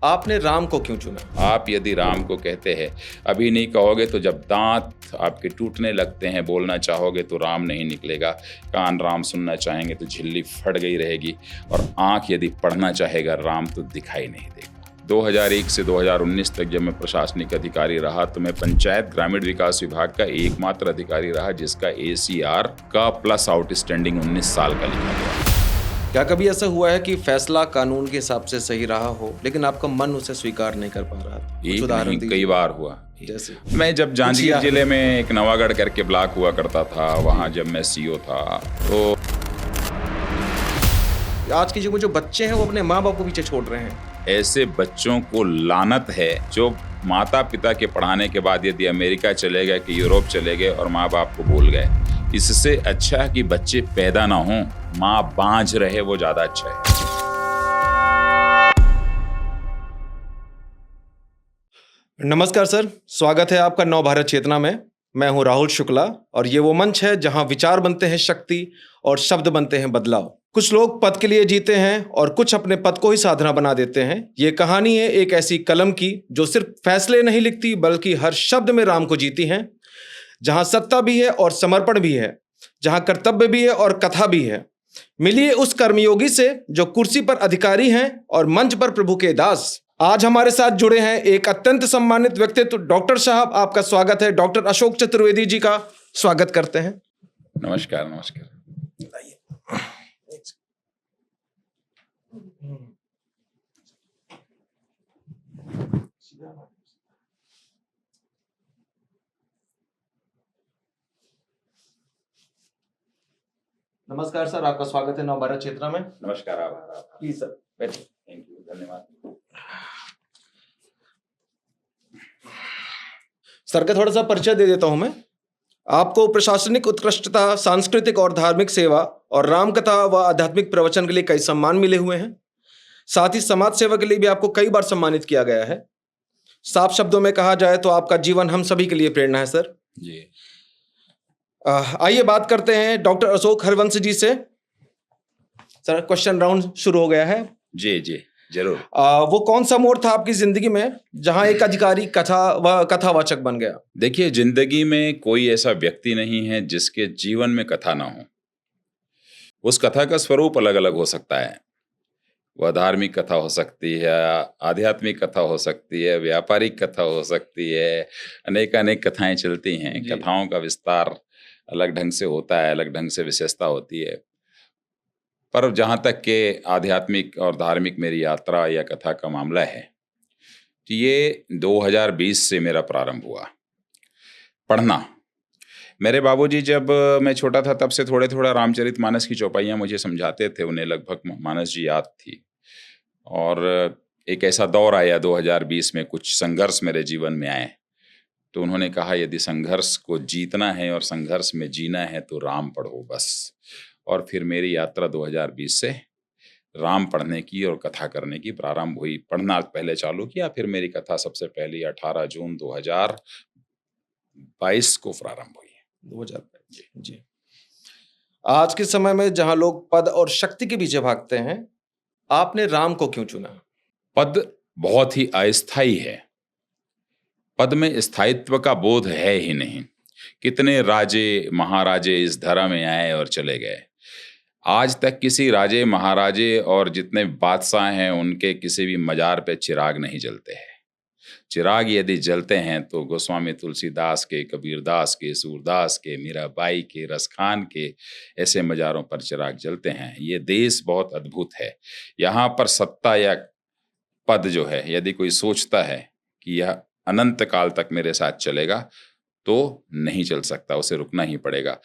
आपने राम को क्यों चुना? आप यदि राम को कहते हैं, अभी नहीं कहोगे तो जब दांत आपके टूटने लगते हैं, बोलना चाहोगे तो राम नहीं निकलेगा, कान राम सुनना चाहेंगे तो झिल्ली फट गई रहेगी, और आंख यदि पढ़ना चाहेगा राम तो दिखाई नहीं देगा। 2001 से 2019 तक जब मैं प्रशासनिक अधिकारी रहा तो मैं पंचायत ग्रामीण विकास विभाग का एकमात्र अधिकारी रहा जिसका ACR का प्लस आउटस्टैंडिंग 19 साल का लिखा गया। क्या कभी ऐसा हुआ है कि फैसला कानून के हिसाब से सही रहा हो लेकिन आपका मन उसे स्वीकार नहीं कर पा रहा? कुछ एक उदाहरण नहीं, दीजिए। कई बार हुआ। जैसे मैं जब जांजगीर जिले में एक नवागढ़ करके ब्लॉक हुआ करता था, वहाँ जब मैं CO था तो आज के युग में जो बच्चे हैं वो अपने माँ बाप को पीछे छोड़ रहे हैं। ऐसे बच्चों को लानत है जो माता पिता के पढ़ाने के बाद यदि अमेरिका चले गए कि यूरोप चले गए और माँ बाप को भूल गए। इससे अच्छा है कि बच्चे पैदा ना हों, माँ बांझ रहे, वो ज्यादा अच्छा है। नमस्कार सर, स्वागत है आपका नव भारत चेतना में। मैं हूं राहुल शुक्ला और ये वो मंच है जहां विचार बनते हैं शक्ति और शब्द बनते हैं बदलाव। कुछ लोग पद के लिए जीते हैं और कुछ अपने पद को ही साधना बना देते हैं। ये कहानी है एक ऐसी कलम की जो सिर्फ फैसले नहीं लिखती बल्कि हर शब्द में राम को जीती है। जहां सत्ता भी है और समर्पण भी है, जहां कर्तव्य भी है और कथा भी है। मिलिए उस कर्मयोगी से जो कुर्सी पर अधिकारी हैं और मंच पर प्रभु के दास। आज हमारे साथ जुड़े हैं एक अत्यंत सम्मानित व्यक्तित्व। डॉक्टर साहब, आपका स्वागत है। डॉक्टर अशोक चतुर्वेदी जी का स्वागत करते हैं। नमस्कार। नमस्कार। नमस्कार सर, आपका स्वागत है नव भारत चेतना में। नमस्कार। आभार। प्लीज सर बैठिए। थैंक यू, धन्यवाद। सर का थोड़ा सा परिचय दे देता हूं मैं आपको। प्रशासनिक उत्कृष्टता, सांस्कृतिक और धार्मिक सेवा और रामकथा व आध्यात्मिक प्रवचन के लिए कई सम्मान मिले हुए हैं। साथ ही समाज सेवा के लिए भी आपको कई बार सम्मानित किया गया है। साफ शब्दों में कहा जाए तो आपका जीवन हम सभी के लिए प्रेरणा है सर जी। आइए बात करते हैं डॉक्टर अशोक हरवंश जी से। सर, क्वेश्चन राउंड शुरू हो गया है। जी जी जरूर। वो कौन सा मोड़ था आपकी जिंदगी में जहां एक अधिकारी कथावाचक बन गया? देखिए, जिंदगी में कोई ऐसा व्यक्ति नहीं है जिसके जीवन में कथा ना हो। उस कथा का स्वरूप अलग अलग हो सकता है। वह धार्मिक कथा हो सकती है, आध्यात्मिक कथा हो सकती है, व्यापारिक कथा हो सकती है। अनेक कथाएं चलती हैं। कथाओं का विस्तार अलग ढंग से होता है, अलग ढंग से विशेषता होती है। पर जहाँ तक के आध्यात्मिक और धार्मिक मेरी यात्रा या कथा का मामला है, तो ये 2020 से मेरा प्रारंभ हुआ पढ़ना। मेरे बाबूजी जब मैं छोटा था तब से थोड़े थोड़ा रामचरितमानस की चौपाइयाँ मुझे समझाते थे। उन्हें लगभग मानस जी याद थी। और एक ऐसा दौर आया 2020 में, कुछ संघर्ष मेरे जीवन में आए, तो उन्होंने कहा यदि संघर्ष को जीतना है और संघर्ष में जीना है तो राम पढ़ो बस। और फिर मेरी यात्रा 2020 से राम पढ़ने की और कथा करने की प्रारंभ हुई। पढ़ना पहले चालू किया, फिर मेरी कथा सबसे पहली 18 जून 2022 को प्रारंभ हुई। 2022 जी। आज के समय में जहां लोग पद और शक्ति के पीछे भागते हैं, आपने राम को क्यों चुना? पद बहुत ही अस्थायी है। पद में स्थायित्व का बोध है ही नहीं। कितने राजे महाराजे इस धरा में आए और चले गए। आज तक किसी राजे महाराजे और जितने बादशाह हैं उनके किसी भी मजार पे चिराग नहीं जलते हैं। चिराग यदि जलते हैं तो गोस्वामी तुलसीदास के, कबीरदास के, सूरदास के, मीराबाई के, रसखान के ऐसे मजारों पर चिराग जलते हैं। ये देश बहुत अद्भुत है। यहाँ पर सत्ता या पद जो है, यदि कोई सोचता है कि यह अनंत काल तक मेरे साथ चलेगा तो नहीं चल सकता, उसे रुकना ही पड़ेगा।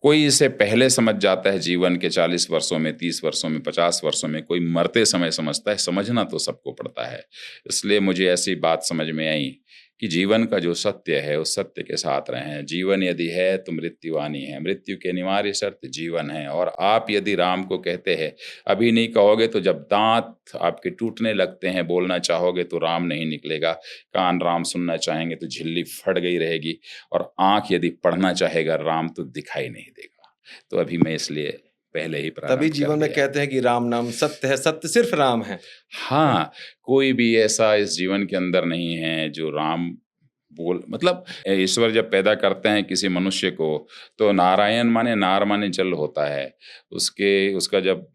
कोई इसे पहले समझ जाता है, जीवन के 40 वर्षों में, 30 वर्षों में, 50 वर्षों में, कोई मरते समय समझता है। समझना तो सबको पड़ता है। इसलिए मुझे ऐसी बात समझ में आई कि जीवन का जो सत्य है उस सत्य के साथ रहें। जीवन यदि है तो मृत्यु आनी है, मृत्यु के अनिवार्य शर्त जीवन है। और आप यदि राम को कहते हैं, अभी नहीं कहोगे तो जब दांत आपके टूटने लगते हैं, बोलना चाहोगे तो राम नहीं निकलेगा, कान राम सुनना चाहेंगे तो झिल्ली फट गई रहेगी, और आंख यदि पढ़ना चाहेगा राम तो दिखाई नहीं देगा। तो अभी मैं इसलिए पहले ही तभी प्रारंभ कर जीवन में दिया। कहते हैं कि राम नाम सत्य है, सत्य सिर्फ राम है। हाँ, कोई भी ऐसा इस जीवन के अंदर नहीं है जो राम बोल मतलब ईश्वर जब पैदा करते हैं किसी मनुष्य को, तो नारायण माने नार माने जल होता है। उसका जब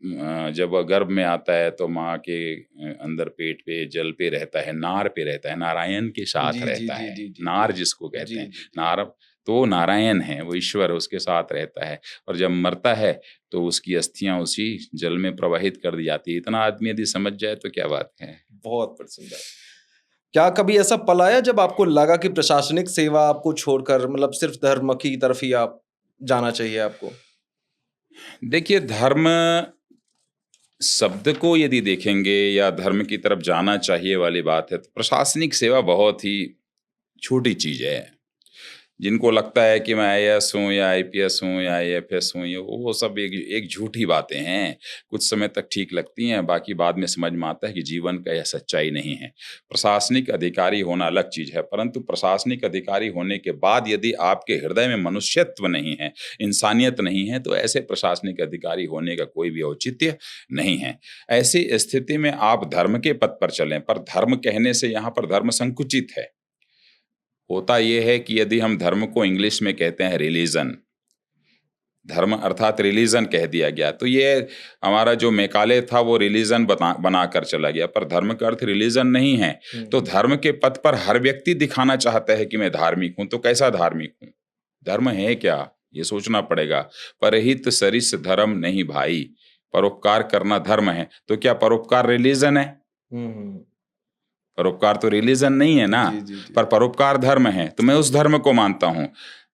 वह गर्भ में आता है तो माँ के अंदर पेट पे जल पे रहता है, नार पे रहता है, नारायण के साथ जी, जी, रहता जी, है। जी, जी, नार जी। जिसको कहते जी, हैं, जी, जी। नार तो वो नारायण है, वो ईश्वर उसके साथ रहता है। और जब मरता है तो उसकी अस्थियाँ उसी जल में प्रवाहित कर दी जाती है। इतना आदमी यदि समझ जाए तो क्या बात है। बहुत सुंदर। क्या कभी ऐसा पल आया जब आपको लगा कि प्रशासनिक सेवा आपको छोड़कर मतलब सिर्फ धर्म की तरफ ही आप जाना चाहिए आपको? देखिए, धर्म शब्द को यदि देखेंगे या धर्म की तरफ जाना चाहिए वाली बात है, तो प्रशासनिक सेवा बहुत ही छोटी चीज़ है। जिनको लगता है कि मैं आईएएस हूँ या आईपीएस हूँ या आईएफएस हूँ, ये वो सब एक एक झूठी बातें हैं। कुछ समय तक ठीक लगती हैं, बाकी बाद में समझ में आता है कि जीवन का यह सच्चाई नहीं है। प्रशासनिक अधिकारी होना अलग चीज़ है, परंतु प्रशासनिक अधिकारी होने के बाद यदि आपके हृदय में मनुष्यत्व नहीं है, इंसानियत नहीं है, तो ऐसे प्रशासनिक अधिकारी होने का कोई भी औचित्य नहीं है। ऐसी स्थिति में आप धर्म के पथ पर चलें, पर धर्म कहने से यहाँ पर धर्म संकुचित है। होता ये है कि यदि हम धर्म को इंग्लिश में कहते हैं रिलीजन, धर्म अर्थात रिलीजन कह दिया गया, तो ये हमारा जो मैकाले था वो रिलीजन बनाकर चला गया, पर धर्म का अर्थ रिलीजन नहीं है। तो धर्म के पथ पर हर व्यक्ति दिखाना चाहता है कि मैं धार्मिक हूं, तो कैसा धार्मिक हूं? धर्म है क्या, ये सोचना पड़ेगा। परहित सरिस धर्म नहीं भाई, परोपकार करना धर्म है। तो क्या परोपकार रिलीजन है? हम्म। परोपकार तो रिलीजन नहीं है ना, जी, जी, जी। पर परोपकार धर्म है, तो मैं उस धर्म को मानता हूं,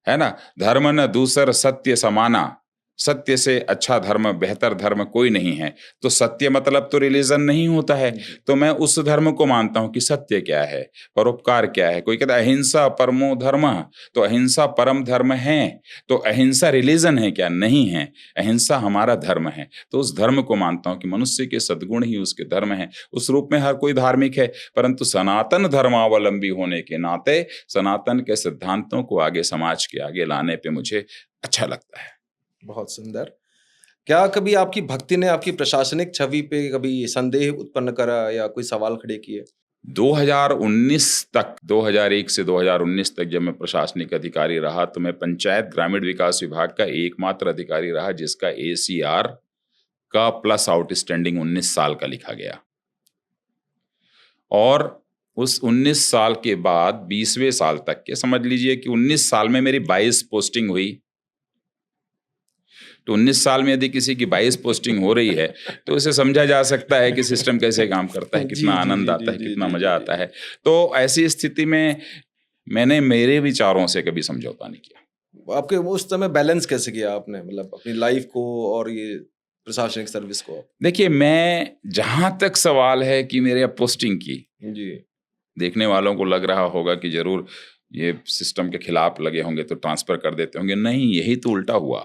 है ना। धर्म न दूसर सत्य समाना, सत्य से अच्छा धर्म बेहतर धर्म कोई नहीं है। तो सत्य मतलब तो रिलीजन नहीं होता है। जी। तो मैं उस धर्म को मानता हूं कि सत्य क्या है, परोपकार क्या है। कोई कहता है अहिंसा परमो धर्म, तो अहिंसा परम धर्म है। तो अहिंसा रिलीजन है क्या? नहीं है, अहिंसा हमारा धर्म है। तो उस धर्म को मानता हूं कि मनुष्य के सद्गुण ही उसके धर्म है। उस रूप में हर कोई धार्मिक है, परंतु सनातन धर्मावलंबी होने के नाते सनातन के सिद्धांतों को आगे समाज के आगे लाने पे मुझे अच्छा लगता है। बहुत सुंदर। क्या कभी आपकी भक्ति ने आपकी प्रशासनिक छवि पे कभी संदेह उत्पन्न करा या कोई सवाल खड़े किए? 2019 तक, 2001 से 2019 तक जब मैं प्रशासनिक अधिकारी रहा, तो मैं पंचायत ग्रामीण विकास विभाग का एकमात्र अधिकारी रहा जिसका एसीआर का प्लस आउटस्टैंडिंग 19 साल का लिखा गया। और उस 19 साल के बाद 20वें साल तक के समझ लीजिए कि 19 साल में मेरी 22 पोस्टिंग हुई। तो 19 साल में यदि किसी की 22 पोस्टिंग हो रही है, तो उसे समझा जा सकता है कि सिस्टम कैसे काम करता है, जी, कितना जी, आनंद जी, आता जी, है, जी, कितना जी, मजा जी, आता जी। है। तो ऐसी स्थिति में मैंने मेरे विचारों से कभी समझौता नहीं किया। आपके वो उस समय बैलेंस कैसे किया आपने मतलब अपनी लाइफ को और ये प्रशासनिक सर्विस को? देखिए, मैं जहां तक सवाल है कि मेरे पोस्टिंग की, जी। देखने वालों को लग रहा होगा कि जरूर ये सिस्टम के खिलाफ लगे होंगे तो ट्रांसफर कर देते होंगे। नहीं, यही तो उल्टा हुआ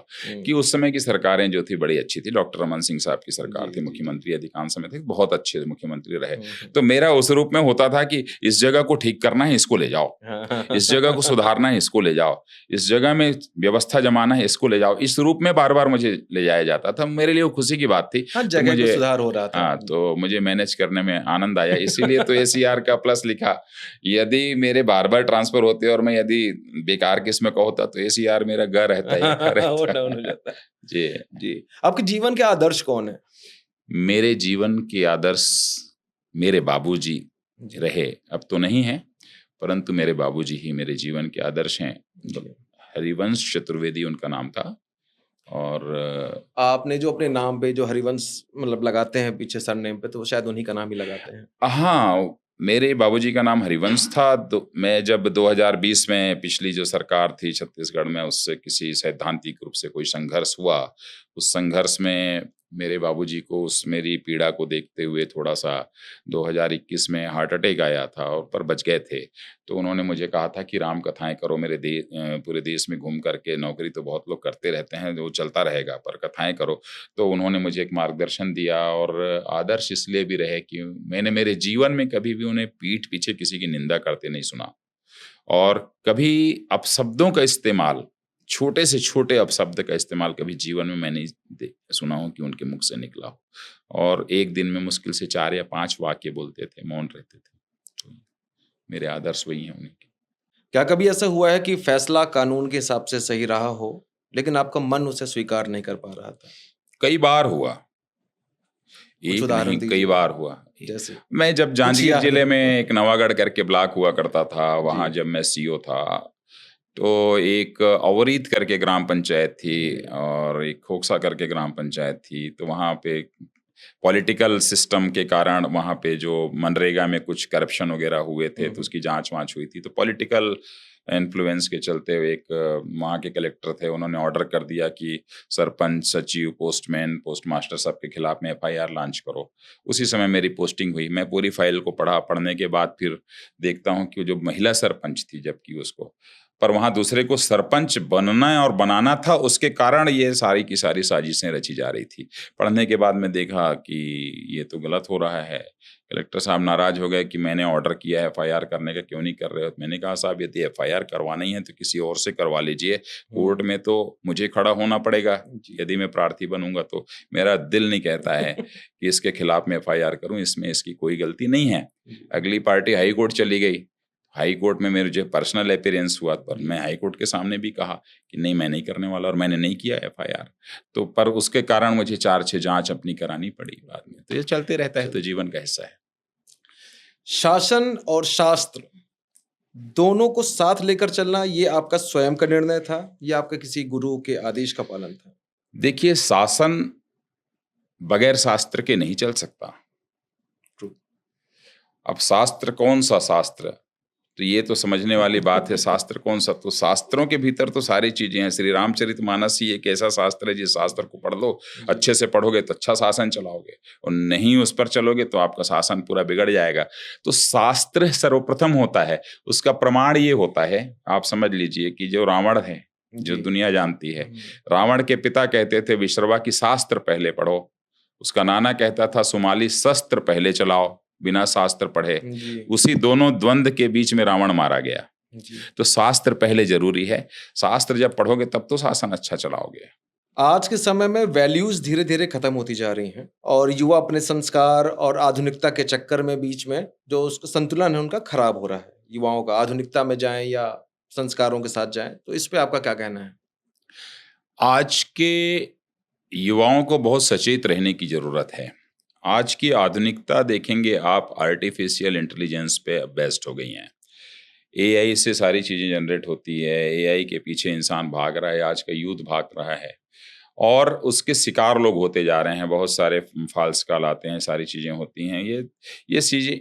कि उस समय की सरकारें जो थी बड़ी अच्छी थी। डॉक्टर रमन सिंह साहब की सरकार जी, थी, जी, मुख्यमंत्री अधिकांश समय थे, बहुत अच्छे मुख्यमंत्री रहे। जी। तो मेरा उस रूप में होता था कि इस जगह को ठीक करना है, इसको ले जाओ, इस जगह को सुधारना है, इसको ले जाओ, इस जगह में व्यवस्था जमाना है, इसको ले जाओ। इस रूप में बार बार मुझे ले जाया जाता था। मेरे लिए वो खुशी की बात थी। हाँ, तो जगह को मुझे सुधार हो रहा था। हाँ, तो मुझे मैनेज करने में आनंद आया, इसीलिए तो एसीआर का प्लस लिखा। यदि मेरे बार बार ट्रांसफर होते और मैं यदि बेकार किस्म का होता तो एसीआर मेरा ग रहता या ख वो रहता। डाउन हो जाता है। जी। जी। आपके जीवन के आदर्श कौन है? मेरे जीवन के आदर्श मेरे बाबूजी जी। रहे, अब तो नहीं है, परंतु मेरे बाबूजी ही मेरे जीवन के आदर्श हैं। जी। हरिवंश चतुर्वेदी उनका नाम था। और आपने जो अपने नाम पे जो हरिवंश मतलब लगाते हैं पीछे सरनेम पे, तो वो शायद उन्हीं का नाम ही लगाते हैं। हाँ, मेरे बाबूजी का नाम हरिवंश था। मैं जब 2020 में पिछली जो सरकार थी छत्तीसगढ़ में, उससे किसी सैद्धांतिक रूप से कोई संघर्ष हुआ। उस संघर्ष में मेरे बाबूजी को उस मेरी पीड़ा को देखते हुए थोड़ा-सा 2021 में हार्ट अटैक आया था और पर बच गए थे। तो उन्होंने मुझे कहा था कि राम कथाएँ करो, पूरे देश में घूम कर के, नौकरी तो बहुत लोग करते रहते हैं, वो चलता रहेगा, पर कथाएँ करो। तो उन्होंने मुझे एक मार्गदर्शन दिया और आदर्श इसलिए भी रहे कि मैंने मेरे जीवन में कभी भी उन्हें पीठ पीछे किसी की निंदा करते नहीं सुना और कभी अपशब्दों का इस्तेमाल छोटे से छोटे अपशब्द का इस्तेमाल कभी जीवन में मैंने सुना हो कि उनके मुख से निकला हो। और एक दिन में मुश्किल से 4 या 5 वाक्य बोलते थे, मौन रहते थे। तो मेरे आदर्श वही हैं उन्हीं के। क्या कभी ऐसा हुआ है कि फैसला कानून के हिसाब से सही रहा हो, लेकिन आपका मन उसे स्वीकार नहीं कर पा रहा था? कई बार हुआ, कुछ एक उदाहरण नहीं कई दीजिए। बार हुआ। जैसे मैं जब जांजगीर याद जिले है? में एक नवागढ़ करके ब्लॉक हुआ करता था, वहाँ जी। जब मैं सीओ था, तो एक अवरीत करके ग्राम पंचायत थी और एक खोखसा करके ग्राम पंचायत थी। तो वहाँ पे पॉलिटिकल सिस्टम के कारण वहाँ पे जो मनरेगा में कुछ करप्शन वगैरह हुए थे, तो उसकी जांच वांच हुई थी। तो पॉलिटिकल इन्फ्लुएंस के चलते हुए एक वहाँ के कलेक्टर थे, उन्होंने ऑर्डर कर दिया कि सरपंच, सचिव, पोस्टमैन, पोस्टमास्टर सबके खिलाफ में एफआईआर लॉन्च करो। उसी समय मेरी पोस्टिंग हुई। मैं पूरी फाइल को पढ़ने के बाद फिर देखता हूँ कि वो जो महिला सरपंच थी, जबकि उसको पर वहाँ दूसरे को सरपंच बनना और बनाना था, उसके कारण ये सारी की सारी साजिशें रची जा रही थी। पढ़ने के बाद मैं देखा कि ये तो गलत हो रहा है। कलेक्टर साहब नाराज हो गए कि मैंने ऑर्डर किया है एफआईआर करने का, क्यों नहीं कर रहे हो? मैंने कहा साहब यदि एफआईआर करवाना ही है तो किसी और से करवा लीजिए, कोर्ट में तो मुझे खड़ा होना पड़ेगा यदि मैं प्रार्थी बनूंगा। तो मेरा दिल नहीं कहता है कि इसके खिलाफ मैं एफआईआर करूं, इसमें इसकी कोई गलती नहीं है। अगली पार्टी हाई कोर्ट चली गई। हाई कोर्ट में मेरे जो पर्सनल अपीयरेंस हुआ, पर मैं हाई कोर्ट के सामने भी कहा कि नहीं, मैं नहीं करने वाला और मैंने नहीं किया एफआईआर। तो पर उसके कारण मुझे 4-6 जांच अपनी करानी पड़ी बाद में। तो ये चलते रहता है, तो जीवन का हिस्सा है। शासन और शास्त्र दोनों को साथ लेकर चलना, ये आपका स्वयं का निर्णय था या आपका किसी गुरु के आदेश का पालन था? देखिए, शासन बगैर शास्त्र के नहीं चल सकता। True. अब शास्त्र कौन सा शास्त्र, तो ये तो समझने वाली बात है। शास्त्र कौन सा, तो शास्त्रों के भीतर तो सारी चीजें हैं। श्री रामचरितमानस ही एक ऐसा शास्त्र है जिस शास्त्र को पढ़ लो, अच्छे से पढ़ोगे तो अच्छा शासन चलाओगे, और नहीं उस पर चलोगे तो आपका शासन पूरा बिगड़ जाएगा। तो शास्त्र सर्वप्रथम होता है। उसका प्रमाण ये होता है, आप समझ लीजिए कि जो रावण है, जो दुनिया जानती है, रावण के पिता कहते थे विश्रवा की शास्त्र पहले पढ़ो। उसका नाना कहता था सुमाली शस्त्र पहले चलाओ, बिना शास्त्र पढ़े। उसी दोनों द्वंद के बीच में रावण मारा गया। तो शास्त्र पहले जरूरी है। शास्त्र जब पढ़ोगे तब तो शासन अच्छा चलाओगे। आज के समय में वैल्यूज धीरे धीरे खत्म होती जा रही हैं और युवा अपने संस्कार और आधुनिकता के चक्कर में बीच में जो उसका संतुलन है उनका खराब हो रहा है। युवाओं का आधुनिकता में जाएं या संस्कारों के साथ जाएं, तो इस पे आपका क्या कहना है? आज के युवाओं को बहुत सचेत रहने की जरूरत है। आज की आधुनिकता देखेंगे आप, आर्टिफिशियल इंटेलिजेंस पे बेस्ड हो गई हैं। एआई से सारी चीजें जनरेट होती है, एआई के पीछे इंसान भाग रहा है, आज का यूथ भाग रहा है और उसके शिकार लोग होते जा रहे हैं। बहुत सारे फॉल्स कॉल आते हैं, सारी चीजें होती हैं। ये चीजें,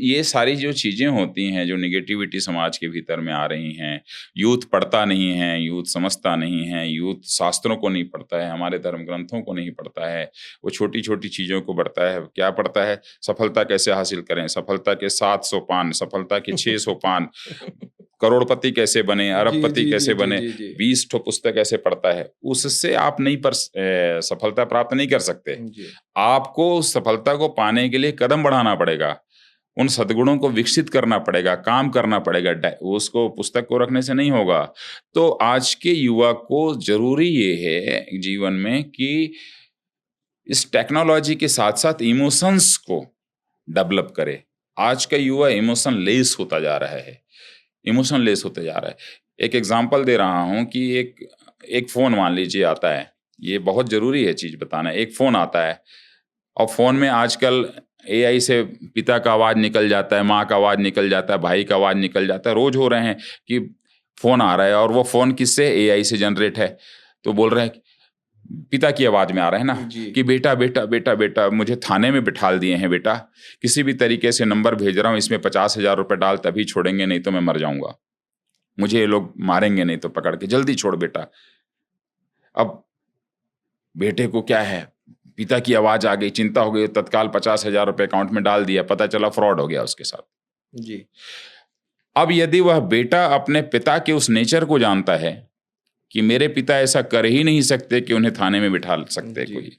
ये सारी जो चीजें होती हैं, जो निगेटिविटी समाज के भीतर में आ रही हैं, यूथ पढ़ता नहीं है, यूथ समझता नहीं है, यूथ शास्त्रों को नहीं पढ़ता है, हमारे धर्म ग्रंथों को नहीं पढ़ता है। वो छोटी छोटी चीजों को पढ़ता है। क्या पढ़ता है? सफलता कैसे हासिल करें, सफलता के 700 पान, सफलता के 600 पान, करोड़पति कैसे बने, अरबपति कैसे बने, 20 ठो पुस्तक ऐसे पढ़ता है। उससे आप नहीं पर सफलता प्राप्त नहीं कर सकते। आपको उस सफलता को पाने के लिए कदम बढ़ाना पड़ेगा, उन सद्गुणों को विकसित करना पड़ेगा, काम करना पड़ेगा। उसको पुस्तक को रखने से नहीं होगा। तो आज के युवा को जरूरी ये है जीवन में कि इस टेक्नोलॉजी के साथ साथ इमोशंस को डेवलप करे। आज का युवा इमोशन लेस होता जा रहा है, इमोशन लेस होते जा रहा है। एक एग्जांपल दे रहा हूं कि एक फोन मान लीजिए आता है, ये बहुत जरूरी है चीज बताना। एक फोन आता है और फोन में आजकल एआई से पिता का आवाज निकल जाता है, माँ का आवाज निकल जाता है, भाई का आवाज निकल जाता है। रोज हो रहे हैं कि फोन आ रहा है और वो फोन किससे? एआई से जनरेट है। तो बोल रहे हैं, पिता की आवाज में आ रहा है ना कि बेटा बेटा बेटा बेटा मुझे थाने में बिठा दिए हैं बेटा, किसी भी तरीके से नंबर भेज रहा हूं, इसमें 50,000 रुपए डाल, तभी छोड़ेंगे, नहीं तो मैं मर जाऊंगा, मुझे ये लोग मारेंगे नहीं तो पकड़ के, जल्दी छोड़ बेटा। अब बेटे को क्या है, पिता की आवाज आ गई, चिंता हो गई, तत्काल 50,000 रुपए अकाउंट में डाल दिया, पता चला फ्रॉड हो गया उसके साथ जी। अब यदि वह बेटा अपने पिता के उस नेचर को जानता है कि मेरे पिता ऐसा कर ही नहीं सकते कि उन्हें थाने में बिठा सकते जी। कोई।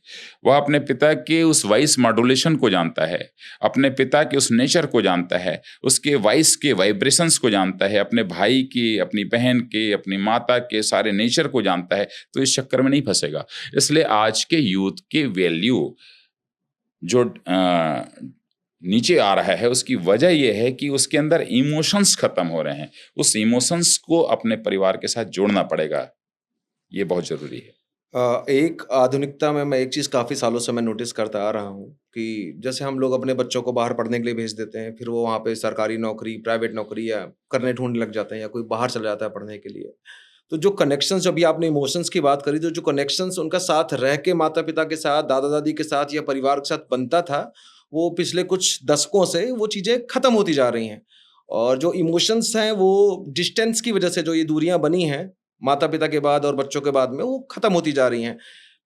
वह अपने पिता के उस वॉइस मॉड्यूलेशन को जानता है, अपने पिता के उस नेचर को जानता है, उसके वॉइस के वाइब्रेशंस को जानता है, अपने भाई के, अपनी बहन के, अपनी माता के सारे नेचर को जानता है, तो इस चक्कर में नहीं फंसेगा। इसलिए आज के यूथ के वैल्यू जो नीचे आ रहा है, उसकी वजह यह है कि उसके अंदर इमोशंस खत्म हो रहे हैं। उस इमोशंस को अपने परिवार के साथ जोड़ना पड़ेगा, ये बहुत जरूरी है। एक आधुनिकता में मैं एक चीज़ काफ़ी सालों से मैं नोटिस करता आ रहा हूँ कि जैसे हम लोग अपने बच्चों को बाहर पढ़ने के लिए भेज देते हैं, फिर वो वहाँ पे सरकारी नौकरी, प्राइवेट नौकरी या करने ढूँढने लग जाते हैं या कोई बाहर चला जाता है पढ़ने के लिए। तो जो कनेक्शंस, अभी आपने इमोशंस की बात करी, तो जो कनेक्शंस उनका साथ रह के माता-पिता के साथ, दादा-दादी के साथ या परिवार के साथ बनता था, वो पिछले कुछ दशकों से वो चीज़ें खत्म होती जा रही हैं। और जो इमोशंस हैं वो डिस्टेंस की वजह से जो ये दूरियाँ बनी हैं, माता-पिता के बाद और बच्चों के बाद में, वो खत्म होती जा रही हैं।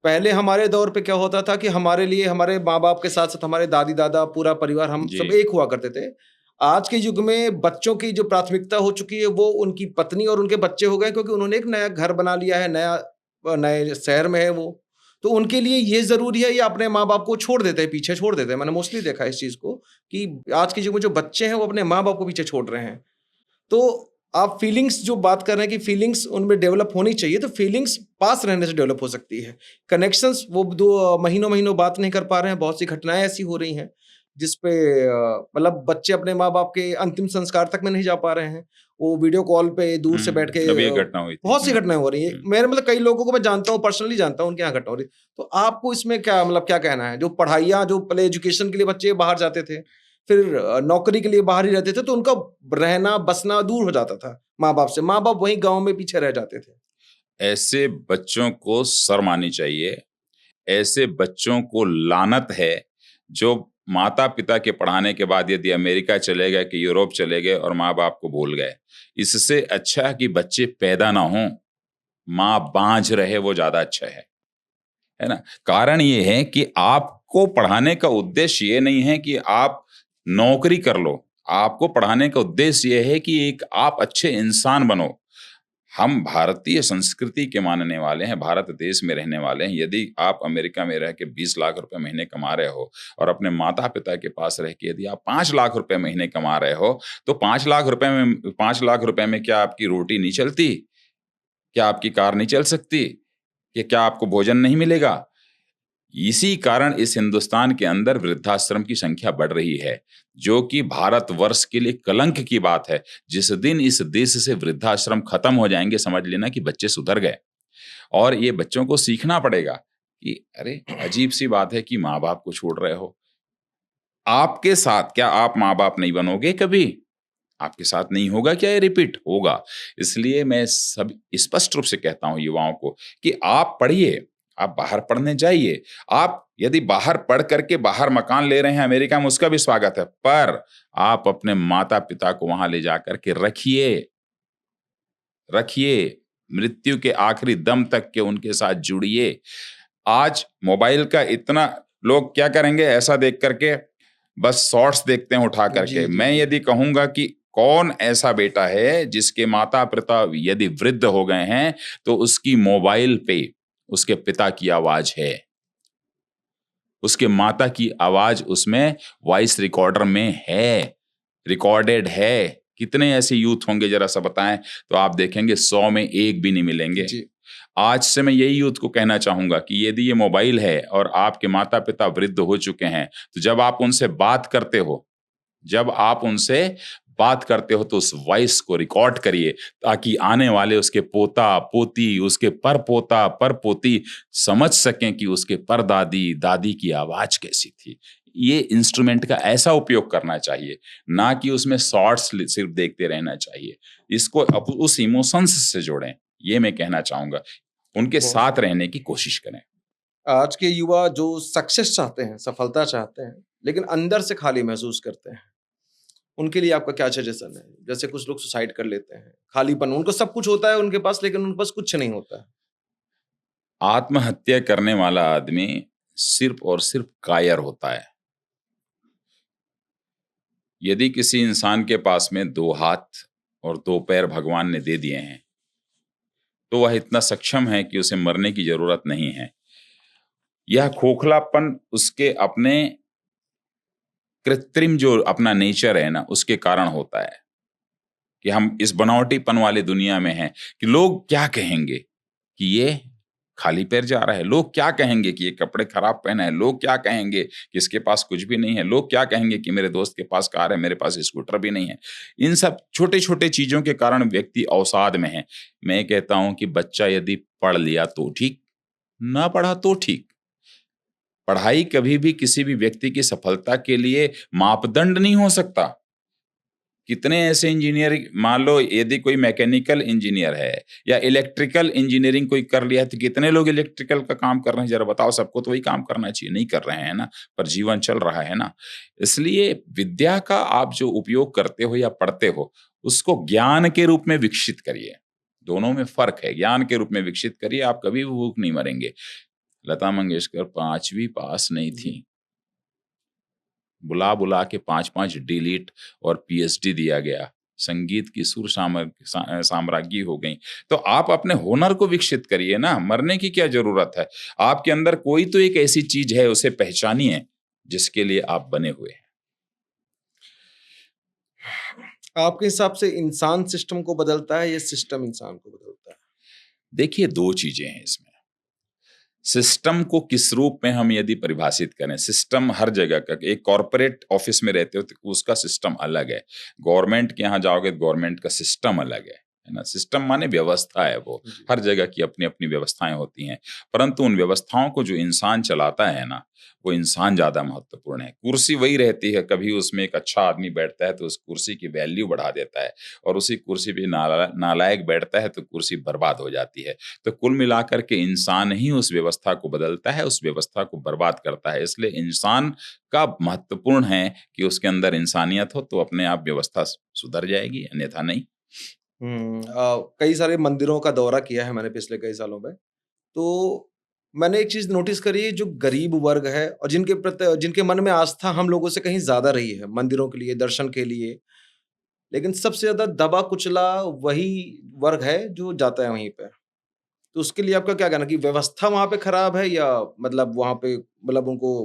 पहले हमारे दौर पे क्या होता था कि हमारे लिए हमारे माँ-बाप के साथ-साथ हमारे दादी-दादा, पूरा परिवार, हम जी। सब एक हुआ करते थे। आज के युग में बच्चों की जो प्राथमिकता हो चुकी है वो उनकी पत्नी और उनके बच्चे हो गए, क्योंकि उन्होंने एक नया घर बना लिया है, नए शहर में है वो। तो उनके लिए ये ज़रूरी है, ये अपने माँ-बाप को छोड़ देते हैं, पीछे छोड़ देते हैं। मैंने मोस्टली देखा है इस चीज़ को कि आज के युग में जो बच्चे हैं वो अपने माँ-बाप को पीछे छोड़ रहे हैं। तो आप फीलिंग्स जो बात कर रहे हैं कि फीलिंग्स उनमें डेवलप होनी चाहिए, तो फीलिंग्स पास रहने से डेवलप हो सकती है। कनेक्शंस वो 2 महीनों-महीनों बात नहीं कर पा रहे हैं, बहुत सी घटनाएँ ऐसी हो रही हैं, जिस पे मतलब बच्चे अपने माँ-बाप के अंतिम संस्कार तक में नहीं जा पा रहे हैं। वो वीडियो कॉल पे दूर से बैठ के अभी एक घटना हुई थी। बहुत सी घटनाएँ हो रही हैं। हम्म। मेरे मतलब कई लोगों को मैं जानता हूँ, पर्सनली जानता हूँ, उनके यहाँ घटना हो रही है। तो आपको इसमें क्या मतलब क्या कहना है? जो पढ़ाइयाँ, जो पहले एजुकेशन के लिए बच्चे बाहर जाते थे, फिर नौकरी के लिए बाहर ही रहते थे, तो उनका रहना, बसना दूर हो जाता था माँ-बाप से। माँ-बाप वहीं गाँव में पीछे रह जाते थे। ऐसे बच्चों को शर्म आनी चाहिए। ऐसे बच्चों को लानत है जो माता पिता के पढ़ाने के बाद यदि अमेरिका चले गए कि यूरोप चले गए और माँ बाप को भूल गए। इससे अच्छा है कि बच्चे पैदा ना हों, माँ बांझ रहे, वो ज्यादा अच्छा है ना। कारण ये है कि आपको पढ़ाने का उद्देश्य ये नहीं है कि आप नौकरी कर लो, आपको पढ़ाने का उद्देश्य ये है कि एक आप अच्छे इंसान बनो। हम भारतीय संस्कृति के मानने वाले हैं, भारत देश में रहने वाले हैं। यदि आप अमेरिका में रह के 20 लाख रुपए महीने कमा रहे हो और अपने माता पिता के पास रह के यदि आप 5 लाख रुपए महीने कमा रहे हो, तो 5 लाख रुपए में क्या आपकी रोटी नहीं चलती? क्या आपकी कार नहीं चल सकती? कि क्या आपको भोजन नहीं मिलेगा? इसी कारण इस हिंदुस्तान के अंदर वृद्धाश्रम की संख्या बढ़ रही है, जो कि भारतवर्ष के लिए कलंक की बात है। जिस दिन इस देश से वृद्धाश्रम खत्म हो जाएंगे, समझ लेना कि बच्चे सुधर गए। और ये बच्चों को सीखना पड़ेगा कि अरे अजीब सी बात है कि माँ बाप को छोड़ रहे हो। आपके साथ क्या आप माँ बाप नहीं बनोगे कभी? आपके साथ नहीं होगा क्या? ये रिपीट होगा। इसलिए मैं सब स्पष्ट रूप से कहता हूं युवाओं को कि आप पढ़िए, आप बाहर पढ़ने जाइए। आप यदि बाहर पढ़ करके बाहर मकान ले रहे हैं अमेरिका में, उसका भी स्वागत है, पर आप अपने माता पिता को वहां ले जाकर के रखिए, रखिए। मृत्यु के आखिरी दम तक के उनके साथ जुड़िए। आज मोबाइल का इतना, लोग क्या करेंगे ऐसा देख करके, बस शॉर्ट्स देखते हैं उठा करके। जी, जी, मैं जी। यदि कहूंगा कि कौन ऐसा बेटा है जिसके माता पिता यदि वृद्ध हो गए हैं, तो उसकी मोबाइल पे उसके पिता की आवाज है, उसके माता की आवाज उसमें वॉइस रिकॉर्डर में है, रिकॉर्डेड है। कितने ऐसे यूथ होंगे जरा सा बताएं, तो आप देखेंगे 100 में एक भी नहीं मिलेंगे। जी। आज से मैं यही यूथ को कहना चाहूंगा कि यदि ये मोबाइल है और आपके माता पिता वृद्ध हो चुके हैं, तो जब आप उनसे बात करते हो, जब आप उनसे बात करते हो तो उस वॉइस को रिकॉर्ड करिए, ताकि आने वाले उसके पोता पोती, उसके पर पोता पर पोती समझ सकें कि उसके परदादी दादी की आवाज कैसी थी। ये इंस्ट्रूमेंट का ऐसा उपयोग करना चाहिए, ना कि उसमें शॉर्ट्स सिर्फ देखते रहना चाहिए। इसको उस इमोशंस से जोड़ें, ये मैं कहना चाहूंगा। उनके बहुत साथ सही। रहने की कोशिश करें। आज के युवा जो सक्सेस चाहते हैं, सफलता चाहते हैं, लेकिन अंदर से खाली महसूस करते हैं, उनके लिए आपका क्या सजेशन है? जैसे कुछ लोग सुसाइड कर लेते हैं, खालीपन, उनको सब कुछ होता है उनके पास, लेकिन उनके पास कुछ नहीं होता है। आत्महत्या करने वाला आदमी सिर्फ और सिर्फ कायर होता है। यदि किसी इंसान के पास में 2 हाथ और 2 पैर भगवान ने दे दिए हैं, तो वह इतना सक्षम है कि उसे मरने की जरूरत नहीं है। यह खोखलापन उसके अपने कृत्रिम जो अपना नेचर है ना, उसके कारण होता है कि हम इस बनावटीपन वाली दुनिया में हैं कि लोग क्या कहेंगे कि ये खाली पैर जा रहा है, लोग क्या कहेंगे कि ये कपड़े खराब पहना है, लोग क्या कहेंगे कि इसके पास कुछ भी नहीं है, लोग क्या कहेंगे कि मेरे दोस्त के पास कार है, मेरे पास स्कूटर भी नहीं है। इन सब छोटे छोटे चीजों के कारण व्यक्ति अवसाद में है। मैं कहता हूं कि बच्चा यदि पढ़ लिया तो ठीक, ना पढ़ा तो ठीक। पढ़ाई कभी भी किसी भी व्यक्ति की सफलता के लिए मापदंड नहीं हो सकता। कितने ऐसे इंजीनियर, मान लो यदि कोई मैकेनिकल इंजीनियर है या इलेक्ट्रिकल इंजीनियरिंग कोई कर लिया, तो कितने लोग इलेक्ट्रिकल का काम कर रहे हैं, जरा बताओ। सबको तो वही काम करना चाहिए, नहीं कर रहे हैं ना, पर जीवन चल रहा है ना। इसलिए विद्या का आप जो उपयोग करते हो या पढ़ते हो, उसको ज्ञान के रूप में विकसित करिए। दोनों में फर्क है। ज्ञान के रूप में विकसित करिए, आप कभी भी भूख नहीं मरेंगे। लता मंगेशकर 5वीं पास नहीं थी, बुला बुला के 5-5 डिलीट और पीएचडी दिया गया, संगीत की सुर साम्राज्ञी हो गई। तो आप अपने हुनर को विकसित करिए ना, मरने की क्या जरूरत है। आपके अंदर कोई तो एक ऐसी चीज है, उसे पहचानिए जिसके लिए आप बने हुए हैं। आपके हिसाब से इंसान सिस्टम को बदलता है या सिस्टम इंसान को बदलता है? देखिए, दो चीजें हैं इसमें। सिस्टम को किस रूप में हम यदि परिभाषित करें, सिस्टम हर जगह का, एक कॉर्पोरेट ऑफिस में रहते हो तो उसका सिस्टम अलग है, गवर्नमेंट के यहाँ जाओगे तो गवर्नमेंट का सिस्टम अलग है ना। सिस्टम माने व्यवस्था है, वो हर जगह की अपनी अपनी व्यवस्थाएं होती हैं, परंतु उन व्यवस्थाओं को जो इंसान चलाता है ना, वो इंसान ज्यादा महत्वपूर्ण है। कुर्सी वही रहती है, कभी उसमें एक अच्छा आदमी बैठता है तो उस कुर्सी की वैल्यू बढ़ा देता है, और उसी कुर्सी पे नालायक बैठता है तो कुर्सी बर्बाद हो जाती है। तो कुल मिलाकर के इंसान ही उस व्यवस्था को बदलता है, उस व्यवस्था को बर्बाद करता है। इसलिए इंसान का महत्वपूर्ण है कि उसके अंदर इंसानियत हो, तो अपने आप व्यवस्था सुधर जाएगी, अन्यथा नहीं। कई सारे मंदिरों का दौरा किया है मैंने पिछले कई सालों में, तो मैंने एक चीज नोटिस करी है, जो गरीब वर्ग है और जिनके मन में आस्था हम लोगों से कहीं ज्यादा रही है मंदिरों के लिए, दर्शन के लिए, लेकिन सबसे ज्यादा दबा कुचला वही वर्ग है जो जाता है वहीं पे। तो उसके लिए आपका क्या कहना कि व्यवस्था वहां पे खराब है, या मतलब वहां पे मतलब उनको,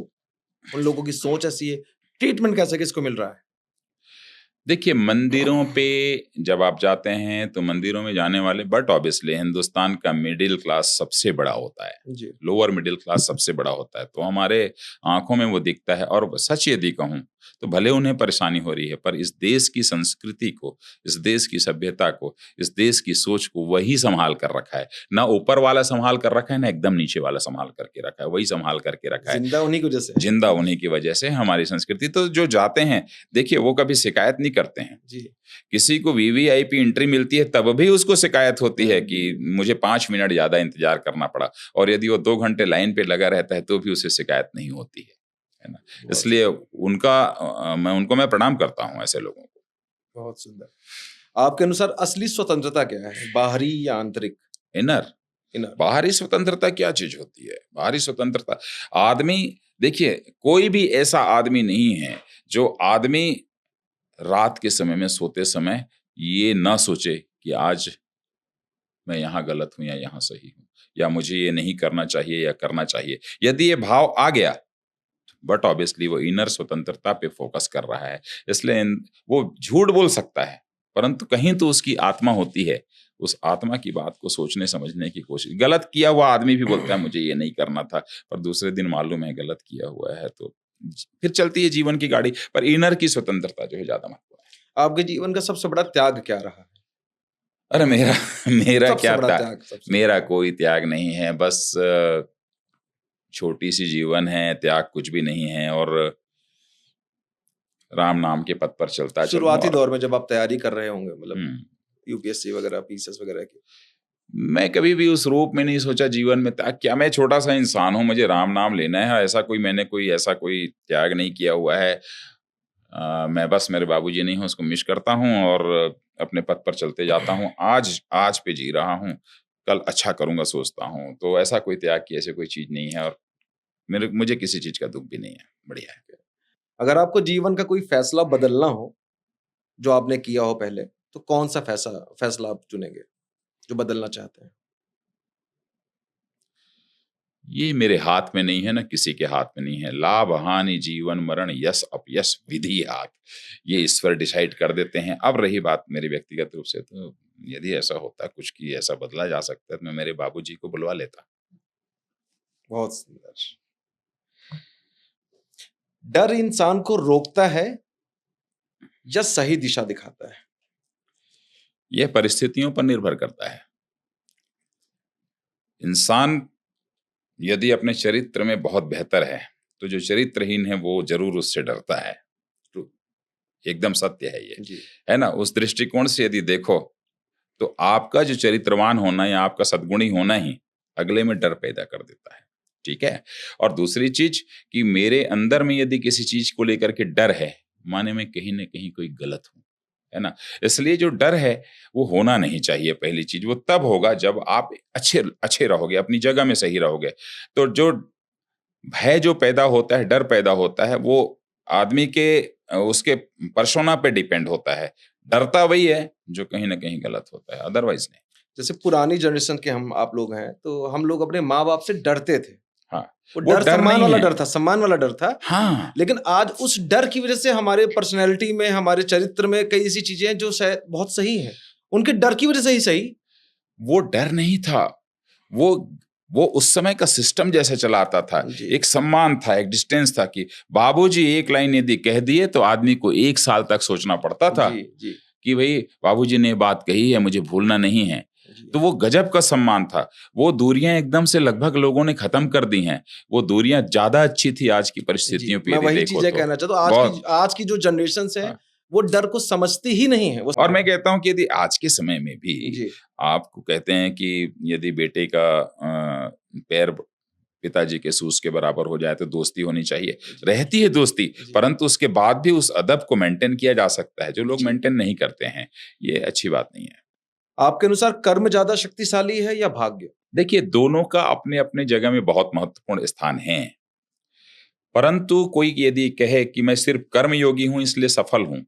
उन लोगों की सोच ऐसी है, ट्रीटमेंट कैसे किसको मिल रहा है? देखिए, मंदिरों पे जब आप जाते हैं तो मंदिरों में जाने वाले, बट ऑब्वियसली हिंदुस्तान का मिडिल क्लास सबसे बड़ा होता है, जी। लोअर मिडिल क्लास सबसे बड़ा होता है, तो हमारे आंखों में वो दिखता है। और सच यदि कहूँ तो भले उन्हें परेशानी हो रही है, पर इस देश की संस्कृति को, इस देश की सभ्यता को, इस देश की सोच को वही संभाल कर रखा है। ना ऊपर वाला संभाल कर रखा है, ना एकदम नीचे वाला संभाल करके रखा है, वही संभाल करके रखा है। जिंदा उन्हीं की वजह से। जिंदा उन्हीं की वजह से हमारी संस्कृति। तो जो जाते हैं, देखिए, वो कभी शिकायत नहीं करते हैं। जी। किसी को वीवीआईपी एंट्री मिलती है तब भी उसको शिकायत होती है कि मुझे 5 मिनट ज्यादा इंतजार करना पड़ा, और यदि वो 2 घंटे लाइन पे लगा रहता है तो भी उसे शिकायत नहीं होती है ना। बहुत इसलिए मैं प्रणाम करता हूँ ऐसे लोगों को। बहुत सुंदर। आपके अनुसार असली स्वतंत्रता क्या है, बाहरी या आंतरिक? इनर। इनर। बाहरी स्वतंत्रता क्या चीज होती है? बाहरी स्वतंत्रता, आदमी, देखिए, कोई भी ऐसा आदमी नहीं है जो आदमी रात के समय में सोते समय ये ना सोचे कि आज मैं यहाँ गलत हूं या यहाँ सही हूं, या मुझे ये नहीं करना चाहिए या करना चाहिए। यदि ये भाव आ गया, बट ऑब्वियसली वो इनर स्वतंत्रता पे फोकस कर रहा है। इसलिए वो झूठ बोल सकता है, परंतु कहीं तो उसकी आत्मा होती है, उस आत्मा की बात को सोचने समझने की कोशिश। गलत किया हुआ आदमी भी बोलता है मुझे ये नहीं करना था, पर दूसरे दिन मालूम है गलत किया हुआ है, तो फिर चलती है जीवन की गाड़ी। पर इनर की स्वतंत्रता जो है ज्यादा महत्वपूर्ण है। आपके जीवन का सबसे बड़ा त्याग क्या रहा है? अरे मेरा मेरा सबसे क्या बड़ा था, त्याग, सबसे मेरा कोई त्याग नहीं है, बस छोटी सी जीवन है, त्याग कुछ भी नहीं है, और राम नाम के पथ पर चलता चलूं। शुरुआती और दौर में जब आप तैयारी कर रहे होंगे, मतलब हम्म, यूपीएससी वगैरह, पीसीएस वगैरह की। मैं कभी भी उस रूप में नहीं सोचा जीवन में त्याग क्या। मैं छोटा सा इंसान हूँ, मुझे राम नाम लेना है, मैंने कोई ऐसा कोई त्याग नहीं किया हुआ है। मैं बस मेरे बाबूजी नहीं हूँ, उसको मिस करता हूँ और अपने पथ पर चलते जाता हूँ। आज आज पे जी रहा हूँ, कल अच्छा करूंगा सोचता हूँ। तो ऐसा कोई त्याग की ऐसी कोई चीज नहीं है, और मुझे किसी चीज का दुख भी नहीं है। बढ़िया है। अगर आपको जीवन का कोई फैसला बदलना हो जो आपने किया हो पहले, तो कौन सा फैसला फैसला आप चुनेंगे जो बदलना चाहते हैं? ये मेरे हाथ में नहीं है, ना किसी के हाथ में नहीं है। लाभ हानि जीवन मरण यश अपयश विधि हाथ, ये ईश्वर डिसाइड कर देते हैं। अब रही बात मेरी व्यक्तिगत रूप से, तो यदि ऐसा होता कुछ कि ऐसा बदला जा सकता है तो मैं मेरे बाबूजी को बुलवा लेता। बहुत सुंदर। डर इंसान को रोकता है या सही दिशा दिखाता है? यह परिस्थितियों पर निर्भर करता है। इंसान यदि अपने चरित्र में बहुत बेहतर है तो जो चरित्रहीन है वो जरूर उससे डरता है। तो एकदम सत्य है ये, जी। है ना। उस दृष्टिकोण से यदि देखो तो आपका जो चरित्रवान होना या आपका सद्गुणी होना ही अगले में डर पैदा कर देता है। ठीक है। और दूसरी चीज कि मेरे अंदर में यदि किसी चीज को लेकर के डर है, माने मैं कहीं ना कहीं कोई गलत हूं, है ना। इसलिए जो डर है वो होना नहीं चाहिए। पहली चीज वो तब होगा जब आप अच्छे अच्छे रहोगे, अपनी जगह में सही रहोगे। तो जो भय जो पैदा होता है, डर पैदा होता है, वो आदमी के उसके पर्सोना पे डिपेंड होता है। डरता वही है जो कहीं ना कहीं गलत होता है, अदरवाइज नहीं। जैसे पुरानी जनरेशन के हम आप लोग हैं, तो हम लोग अपने माँ बाप से डरते थे। हाँ, वो वो डर डर सम्मान नहीं वाला है। डर था, सम्मान वाला डर था। हाँ, लेकिन आज उस डर की वजह से हमारे पर्सनैलिटी में, हमारे चरित्र में कई ऐसी चीजें हैं जो शायद बहुत सही हैं। उनके डर की वजह से ही सही। वो डर नहीं था, वो उस समय का सिस्टम जैसे चलाता था। जी। एक सम्मान था, एक डिस्टेंस था कि बाबूजी एक लाइन यदि कह दिए तो आदमी को 1 साल तक सोचना पड़ता था जी, जी, कि भाई बाबूजी ने बात कही है, मुझे भूलना नहीं है। जी। तो वो गजब का सम्मान था। वो दूरियां एकदम से लगभग लोगों ने खत्म कर दी हैं। वो दूरियां ज्यादा अच्छी थी आज की जी, परिस्थितियों पे मैं यदि वही देखो चीजें तो। कहना चाहता हूँ। बहुत। आज की जो जनरेशन है, हाँ। वो डर को समझती ही नहीं है। वो और मैं कहता हूं कि यदि आज के समय में भी जी, आपको कहते हैं कि यदि बेटे का पैर पिताजी के सूस के बराबर हो जाए तो दोस्ती होनी चाहिए, जी, रहती है दोस्ती, जी, परंतु उसके बाद भी उस अदब को मेंटेन किया जा सकता है। जो लोग जी। मेंटेन नहीं करते हैं, ये अच्छी बात नहीं है। आपके अनुसार कर्म ज्यादा शक्तिशाली है या भाग्य? देखिए, दोनों का अपने अपने जगह में बहुत महत्वपूर्ण स्थान है, परंतु कोई यदि कहे कि मैं सिर्फ कर्मयोगी हूं इसलिए सफल हूं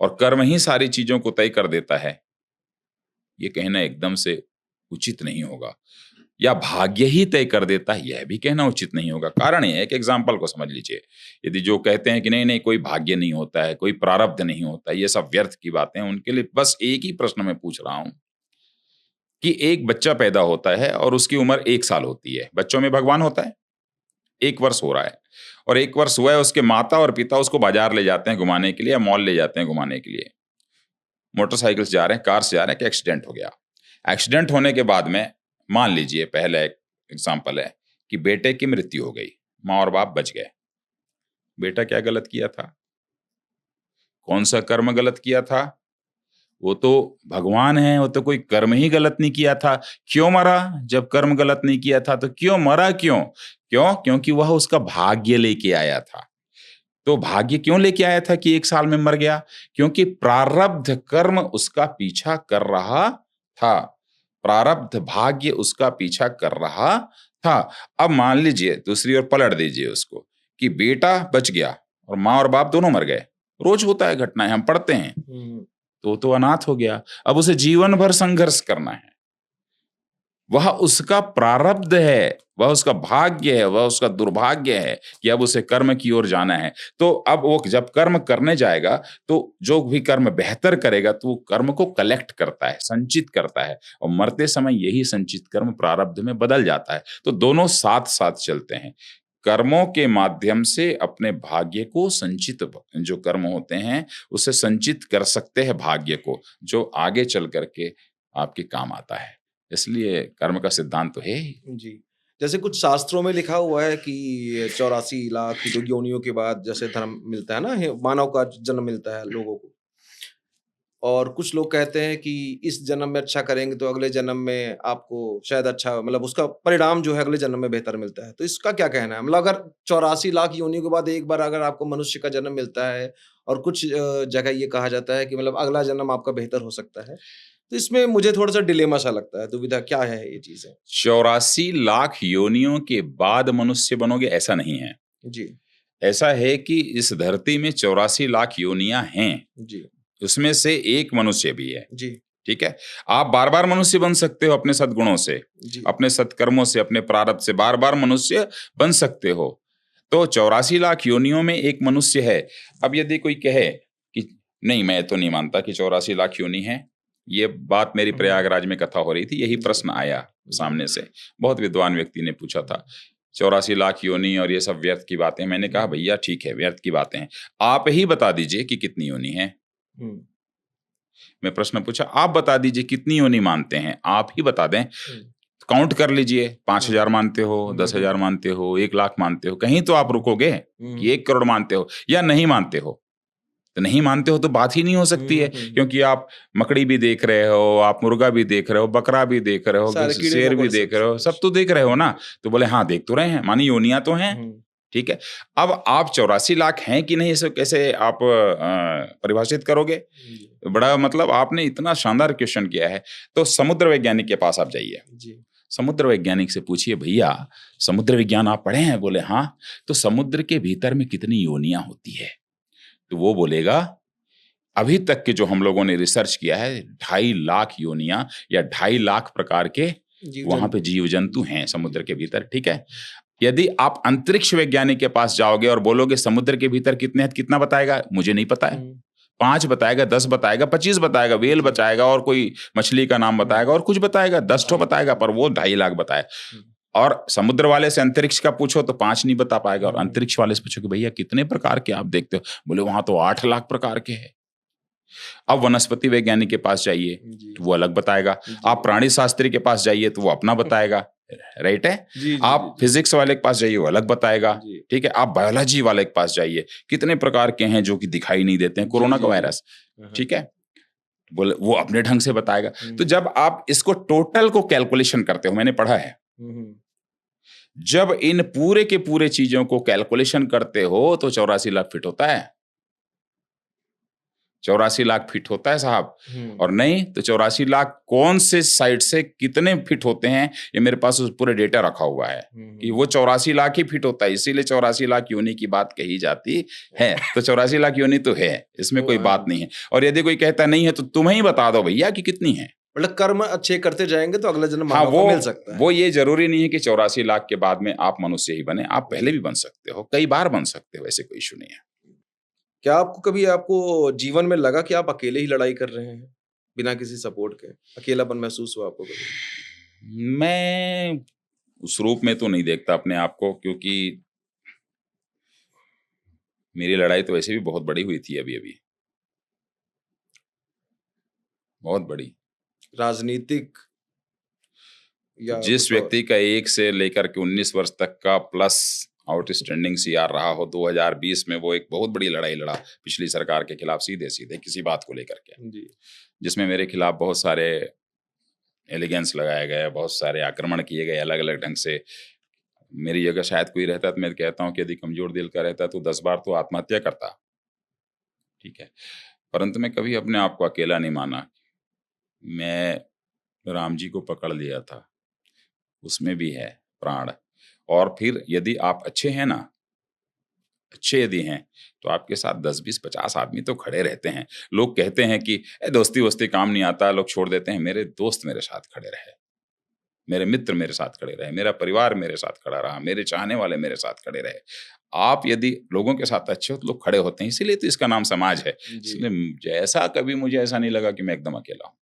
और कर्म ही सारी चीजों को तय कर देता है, ये कहना एकदम से उचित नहीं होगा। या भाग्य ही तय कर देता है, यह भी कहना उचित नहीं होगा। कारण यह है, एक एग्जाम्पल को समझ लीजिए। यदि जो कहते हैं कि नहीं नहीं कोई भाग्य नहीं होता है, कोई प्रारब्ध नहीं होता, ये सब व्यर्थ की बातें हैं, उनके लिए बस एक ही प्रश्न मैं पूछ रहा हूं कि एक बच्चा पैदा होता है और उसकी उम्र 1 साल होती है। बच्चों में भगवान होता है, 1 वर्ष हो रहा है और 1 वर्ष हुआ है, उसके माता और पिता उसको बाजार ले जाते हैं घुमाने के लिए या मॉल ले जाते हैं घुमाने के लिए। मोटरसाइकिल से जा रहे हैं, कार से जा रहे हैं कि एक्सीडेंट हो गया। एक्सीडेंट होने के बाद में मान लीजिए, पहला एक एग्जाम्पल है कि बेटे की मृत्यु हो गई, माँ और बाप बच गए। बेटा क्या गलत किया था? कौन सा कर्म गलत किया था? वो तो भगवान है, वो तो कोई कर्म ही गलत नहीं किया था। क्यों मरा? जब कर्म गलत नहीं किया था तो क्यों मरा? क्यों? क्योंकि वह उसका भाग्य लेके आया था। तो भाग्य क्यों लेके आया था कि 1 साल में मर गया? क्योंकि प्रारब्ध कर्म उसका पीछा कर रहा था। प्रारब्ध भाग्य उसका पीछा कर रहा था। अब मान लीजिए दूसरी ओर पलट दीजिए उसको कि बेटा बच गया और माँ और बाप दोनों मर गए। रोज होता है, घटनाएं हम पढ़ते हैं। तो अनाथ हो गया। अब उसे जीवन भर संघर्ष करना है। वह उसका प्रारब्ध है, वह उसका भाग्य है, वह उसका दुर्भाग्य है कि अब उसे कर्म की ओर जाना है। तो अब वो जब कर्म करने जाएगा तो जो भी कर्म बेहतर करेगा तो वो कर्म को कलेक्ट करता है, संचित करता है, और मरते समय यही संचित कर्म प्रारब्ध में बदल जाता है। तो दोनों साथ साथ चलते हैं। कर्मों के माध्यम से अपने भाग्य को संचित, जो कर्म होते हैं उसे संचित कर सकते हैं भाग्य को, जो आगे चल करके आपके काम आता है। इसलिए कर्म का सिद्धांत तो है ही। जी। जैसे कुछ शास्त्रों में लिखा हुआ है कि 84 लाख योनियों के बाद जैसे धर्म मिलता है ना, मानव का जन्म मिलता है लोगों को। और कुछ लोग कहते हैं कि इस जन्म में अच्छा करेंगे तो अगले जन्म में आपको शायद अच्छा, मतलब उसका परिणाम जो है अगले जन्म में बेहतर मिलता है। तो इसका क्या कहना है? मतलब अगर 84 लाख योनियों के बाद एक बार अगर आपको मनुष्य का जन्म मिलता है, और कुछ जगह ये कहा जाता है कि मतलब अगला जन्म आपका बेहतर हो सकता है। तो इसमें मुझे थोड़ा-सा डिलेमा सा लगता है, दुविधा क्या है ये चीज़ें? 84 लाख योनियों के बाद मनुष्य बनोगे, ऐसा नहीं है। जी, ऐसा है कि इस धरती में 84 लाख योनियां हैं, जी, उसमें से एक मनुष्य भी है। जी, ठीक है, आप बार बार मनुष्य बन सकते हो अपने सद्गुणों से, जी। अपने सत्कर्मों से, अपने प्रारब्ध से बार बार मनुष्य बन सकते हो। तो 84 लाख योनियों में एक मनुष्य है। अब यदि कोई कहे कि नहीं, मैं तो नहीं मानता कि 84 लाख योनि है, ये बात मेरी प्रयागराज में कथा हो रही थी, यही प्रश्न आया सामने से, बहुत विद्वान व्यक्ति ने पूछा था 84 लाख योनि और ये सब व्यर्थ की बातें। मैंने कहा भैया ठीक है, व्यर्थ की बातें हैं, आप ही बता दीजिए कि कितनी योनि है। मैं प्रश्न पूछा, आप बता दीजिए कितनी योनि मानते हैं, आप ही बता दें, काउंट कर लीजिए, 5,000 मानते हो, 10,000 मानते हो, 1 लाख मानते हो, कहीं तो आप रुकोगे कि 1 करोड़ मानते हो या नहीं मानते हो। तो नहीं मानते हो तो बात ही नहीं हो सकती है, क्योंकि आप मकड़ी भी देख रहे हो, आप मुर्गा भी देख रहे हो, बकरा भी देख रहे हो, शेर भी देख रहे हो, सब तो देख रहे हो ना। तो बोले हाँ देख तो रहे हैं, मानी योनियां तो हैं। ठीक है, अब आप 84 लाख हैं कि नहीं, इसे कैसे आप परिभाषित करोगे? बड़ा मतलब आपने इतना शानदार क्वेश्चन किया है। तो समुद्र वैज्ञानिक के पास आप जाइए, समुद्र वैज्ञानिक से पूछिए भैया समुद्र विज्ञान आप पढ़े हैं? बोले हाँ। तो समुद्र के भीतर में कितनी योनियां होती है? तो वो बोलेगा अभी तक के जो हम लोगों ने रिसर्च किया है 2.5 लाख योनियां या 2.5 लाख प्रकार के वहां पे जीव जंतु हैं समुद्र के भीतर। ठीक है, यदि आप अंतरिक्ष वैज्ञानिक के पास जाओगे और बोलोगे समुद्र के भीतर कितने हैं, कितना बताएगा? मुझे नहीं पता है। 5 बताएगा, 10 बताएगा, 25 बताएगा, वेल बताएगा, और कोई मछली का नाम बताएगा, और कुछ बताएगा, 10 ठो बताएगा, पर वो 2.5 लाख बताए। और समुद्र वाले से अंतरिक्ष का पूछो तो 5 नहीं बता पाएगा, और अंतरिक्ष वाले से पूछो कि भैया कितने प्रकार के आप देखते हो? बोले वहां तो 8 लाख प्रकार के हैं। अब वनस्पति वैज्ञानिक के पास जाइए तो वो अलग बताएगा, आप प्राणी शास्त्री के पास जाइए तो वो अपना बताएगा, राइट है। आप फिजिक्स वाले के पास जाइए वो अलग बताएगा, ठीक है। आप बायोलॉजी वाले के पास जाइए, कितने प्रकार के हैं जो कि दिखाई नहीं देते हैं, कोरोना का वायरस, ठीक है, बोले वो अपने ढंग से बताएगा। तो जब आप इसको टोटल को कैलकुलेशन करते हो, मैंने पढ़ा है, जब इन पूरे के पूरे चीजों को कैलकुलेशन करते हो तो 84 लाख फीट होता है, 84 लाख फीट होता है साहब। और नहीं तो 84 लाख कौन से साइड से कितने फीट होते हैं, ये मेरे पास उस पूरे डेटा रखा हुआ है कि वो 84 लाख ही फीट होता है, इसीलिए 84 लाख योनि की बात कही जाती है। तो 84 लाख योनि तो है, इसमें कोई बात नहीं है। और यदि कोई कहता नहीं है तो तुम ही बता दो भैया कि कितनी है। मतलब कर्म अच्छे करते जाएंगे तो अगला जन्म वो मिल सकता है। वो ये जरूरी नहीं है कि 84 लाख के बाद में आप मनुष्य ही बने, आप पहले भी बन सकते हो, कई बार बन सकते हो, ऐसे कोई इशू नहीं है। क्या आपको कभी आपको जीवन में लगा कि आप अकेले ही लड़ाई कर रहे हैं बिना किसी सपोर्ट के? अकेलापन महसूस हुआ आपको कभी? मैं उस रूप में तो नहीं देखता अपने आप को, क्योंकि मेरी लड़ाई तो वैसे भी बहुत बड़ी हुई थी, अभी अभी बहुत बड़ी राजनीतिक या जिस व्यक्ति का 1 से लेकर के 19 वर्ष तक का प्लस आउटस्टैंडिंग सीआर रहा हो, 2020 में वो एक बहुत बड़ी लड़ाई लड़ा पिछली सरकार के खिलाफ, सीधे सीधे किसी बात को लेकर के, जिसमें मेरे खिलाफ बहुत सारे एलिगेंस लगाए गए, बहुत सारे आक्रमण किए गए अलग अलग ढंग से। मेरी जगह शायद कोई रहता तो मैं कहता हूँ कि यदि कमजोर दिल का रहता तो 10 बार तो आत्महत्या करता, ठीक है। परंतु मैं कभी अपने आप को अकेला नहीं माना। मैं राम जी को पकड़ लिया था, उसमें भी है प्राण। और फिर यदि आप अच्छे हैं ना, अच्छे यदि हैं तो आपके साथ 10, 20, 50 आदमी तो खड़े रहते हैं। लोग कहते हैं कि दोस्ती वोस्ती काम नहीं आता, लोग छोड़ देते हैं। मेरे दोस्त मेरे साथ खड़े रहे, मेरे मित्र मेरे साथ खड़े रहे, मेरा परिवार मेरे साथ खड़ा रहा, मेरे चाहने वाले मेरे साथ खड़े रहे। आप यदि लोगों के साथ अच्छे हो तो लोग खड़े होते हैं, इसीलिए तो इसका नाम समाज है। इसलिए जैसा कभी मुझे ऐसा नहीं लगा कि मैं एकदम अकेला हूँ।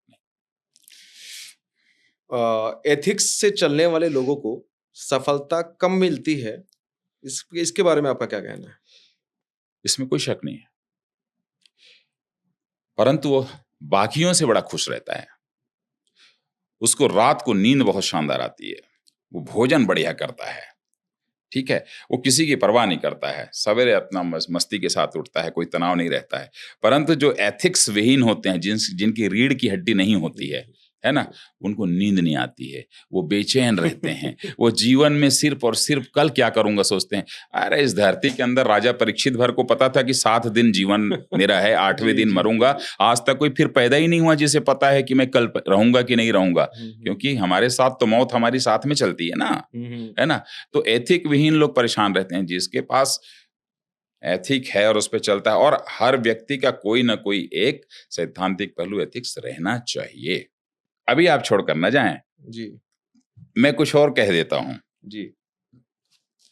एथिक्स से चलने वाले लोगों को सफलता कम मिलती है, इसके बारे में आपका क्या कहना है? इसमें कोई शक नहीं है, परंतु वो बाकियों से बड़ा खुश रहता है। उसको रात को नींद बहुत शानदार आती है, वो भोजन बढ़िया करता है, ठीक है, वो किसी की परवाह नहीं करता है, सवेरे अपना मस्ती के साथ उठता है, कोई तनाव नहीं रहता है। परंतु जो एथिक्स विहीन होते हैं, जिनकी रीढ़ की हड्डी नहीं होती है ना, उनको नींद नहीं आती है, वो बेचैन रहते हैं। वो जीवन में सिर्फ और सिर्फ कल क्या करूंगा सोचते हैं। अरे इस धरती के अंदर राजा परीक्षित भर को पता था कि 7 दिन जीवन मेरा है, 8वें दिन मरूंगा। आज तक कोई फिर पैदा ही नहीं हुआ जिसे पता है कि मैं कल रहूंगा कि नहीं रहूंगा, क्योंकि हमारे साथ तो मौत हमारी साथ में चलती है ना, है ना। तो एथिक विहीन लोग परेशान रहते हैं। जिसके पास एथिक है और उस पर चलता है, और हर व्यक्ति का कोई ना कोई एक सैद्धांतिक पहलू एथिक्स रहना चाहिए। अभी आप छोड़कर न जाएं, जी मैं कुछ और कह देता हूं। जी